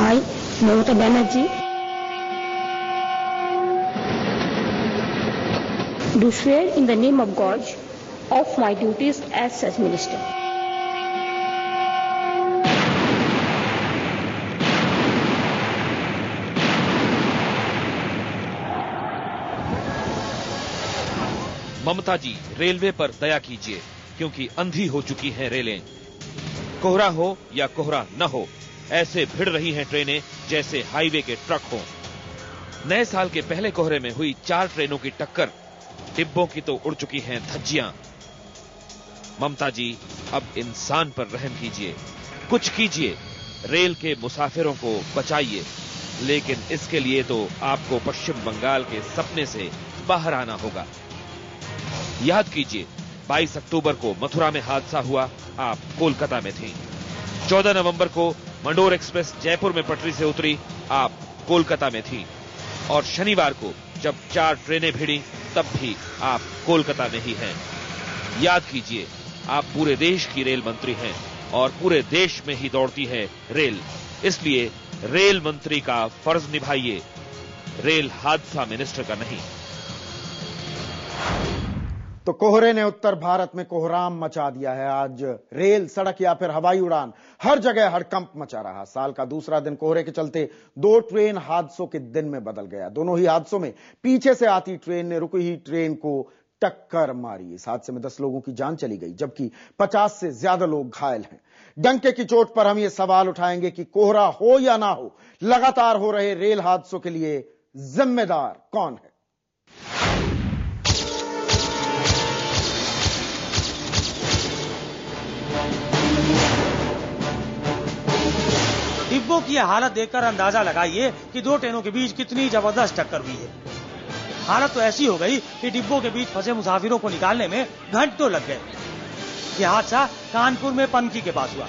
I, Mamata Banerjee, do swear in the name of God of my duties as such minister. Mamata ji, railway पर दया कीजिए, क्योंकि अंधी हो चुकी हैं रेलें। कोहरा हो या कोहरा न हो, ऐसे भिड़ रही हैं ट्रेनें जैसे हाईवे के ट्रक हों। नए साल के पहले कोहरे में हुई 4 ट्रेनों की टक्कर, डिब्बों की तो उड़ चुकी हैं धज्जियां। ममता जी, अब इंसान पर रहम कीजिए, कुछ कीजिए, रेल के मुसाफिरों को बचाइए। लेकिन इसके लिए तो आपको पश्चिम बंगाल के सपने से बाहर आना होगा। याद कीजिए, 22 अक्टूबर को मथुरा में हादसा हुआ, आप कोलकाता में थीं। 14 नवंबर को मंडोर एक्सप्रेस जयपुर में पटरी से उतरी, आप कोलकाता में थीं। और शनिवार को जब 4 ट्रेनें भिड़ी, तब भी आप कोलकाता में ही हैं। याद कीजिए, आप पूरे देश की रेल मंत्री हैं और पूरे देश में ही दौड़ती है रेल। इसलिए रेल मंत्री का फर्ज निभाइए, रेल हादसा मिनिस्टर का नहीं। तो कोहरे ने उत्तर भारत में कोहराम मचा दिया है। आज रेल, सड़क या फिर हवाई उड़ान, हर जगह हड़कंप मचा रहा। साल का दूसरा दिन कोहरे के चलते 2 ट्रेन हादसों के दिन में बदल गया। दोनों ही हादसों में पीछे से आती ट्रेन ने रुकी हुई ट्रेन को टक्कर मारी। इस हादसे में 10 लोगों की जान चली गई, जबकि 50 से ज्यादा लोग घायल हैं। डंके की चोट पर हम ये सवाल उठाएंगे कि कोहरा हो या ना हो, लगातार हो रहे रेल हादसों के लिए जिम्मेदार कौन है? डिब्बों की हालत देखकर अंदाजा लगाइए कि 2 ट्रेनों के बीच कितनी जबरदस्त टक्कर हुई है। हालत तो ऐसी हो गई कि डिब्बों के बीच फंसे मुसाफिरों को निकालने में घंटों लग गए। यह हादसा कानपुर में पनकी के पास हुआ।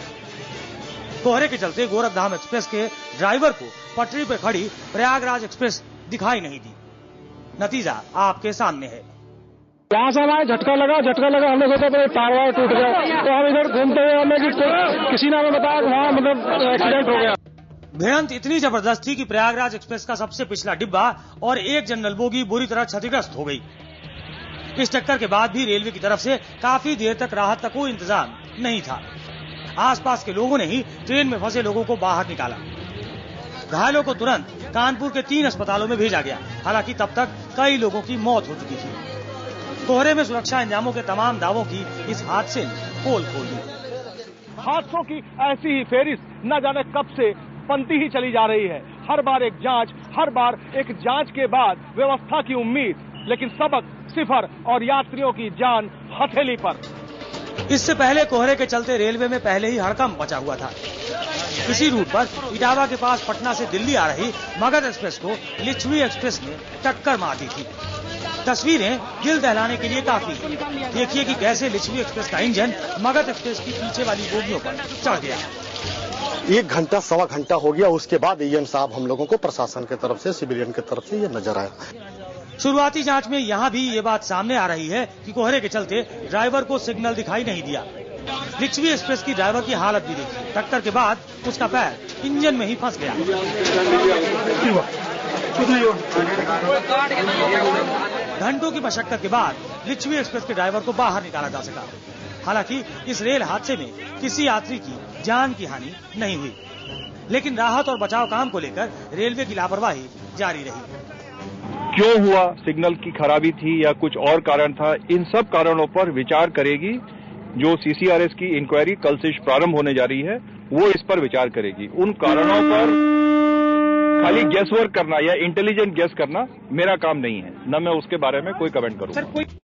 कोहरे के चलते गोरखधाम एक्सप्रेस के ड्राइवर को पटरी पर खड़ी प्रयागराज एक्सप्रेस दिखाई नहीं दी। नतीजा आपके सामने है। यहाँ से हमारे झटका लगा, हम लोग सोचा तो तार वार टूट गया, तो हम इधर घूमते हुए हमें किसी ने हमें बताया कि वहाँ मतलब एक्सीडेंट हो गया। भिड़ंत इतनी जबरदस्त थी कि प्रयागराज एक्सप्रेस का सबसे पिछला डिब्बा और एक जनरल बोगी बुरी तरह क्षतिग्रस्त हो गई। इस टक्कर के बाद भी रेलवे की तरफ से काफी देर तक राहत का कोई इंतजाम नहीं था। आसपास के लोगों ने ही ट्रेन में फंसे लोगों को बाहर निकाला। घायलों को तुरंत कानपुर के 3 अस्पतालों में भेजा गया। हालांकि तब तक कई लोगों की मौत हो चुकी थी। कोहरे में सुरक्षा इंतजामों के तमाम दावों की इस हादसे ने पोल खोल दी। हादसों की ऐसी ही फेरिस्त न जाने कब से बनती ही चली जा रही है। हर बार एक जांच, हर बार एक जांच के बाद व्यवस्था की उम्मीद, लेकिन सबक सिफर और यात्रियों की जान हथेली पर। इससे पहले कोहरे के चलते रेलवे में पहले ही हड़कंप मचा हुआ था। इसी रूट पर इटावा के पास पटना से दिल्ली आ रही मगध एक्सप्रेस को लिच्छवी एक्सप्रेस ने टक्कर मार दी थी। तस्वीरें दिल दहलाने के लिए काफी। देखिए कि कैसे लिच्छवी एक्सप्रेस का इंजन मगध एक्सप्रेस की पीछे वाली बोगियों पर चढ़ गया। 1 घंटा, सवा घंटा हो गया। उसके बाद एएन साहब हम लोगों को प्रशासन की तरफ से, सिविलियन की तरफ से ये नजर आया। शुरुआती जांच में यहाँ भी ये बात सामने आ रही है कि कोहरे के चलते ड्राइवर को सिग्नल दिखाई नहीं दिया। लिच्छवी एक्सप्रेस की ड्राइवर की हालत भी देखी। टक्कर के बाद उसका पैर इंजन में ही फंस गया। घंटों की मशक्कत के बाद लिच्छवी एक्सप्रेस के ड्राइवर को बाहर निकाला जा सका। हालांकि इस रेल हादसे में किसी यात्री की जान की हानि नहीं हुई, लेकिन राहत और बचाव काम को लेकर रेलवे की लापरवाही जारी रही। क्यों हुआ, सिग्नल की खराबी थी या कुछ और कारण था, इन सब कारणों पर विचार करेगी जो सीसीआरएस की इंक्वायरी कल से प्रारंभ होने जा रही है। वो इस पर विचार करेगी। उन कारणों पर खाली गेस वर्क करना या इंटेलिजेंट गेस करना मेरा काम नहीं है, न मैं उसके बारे में कोई कमेंट करूंगा।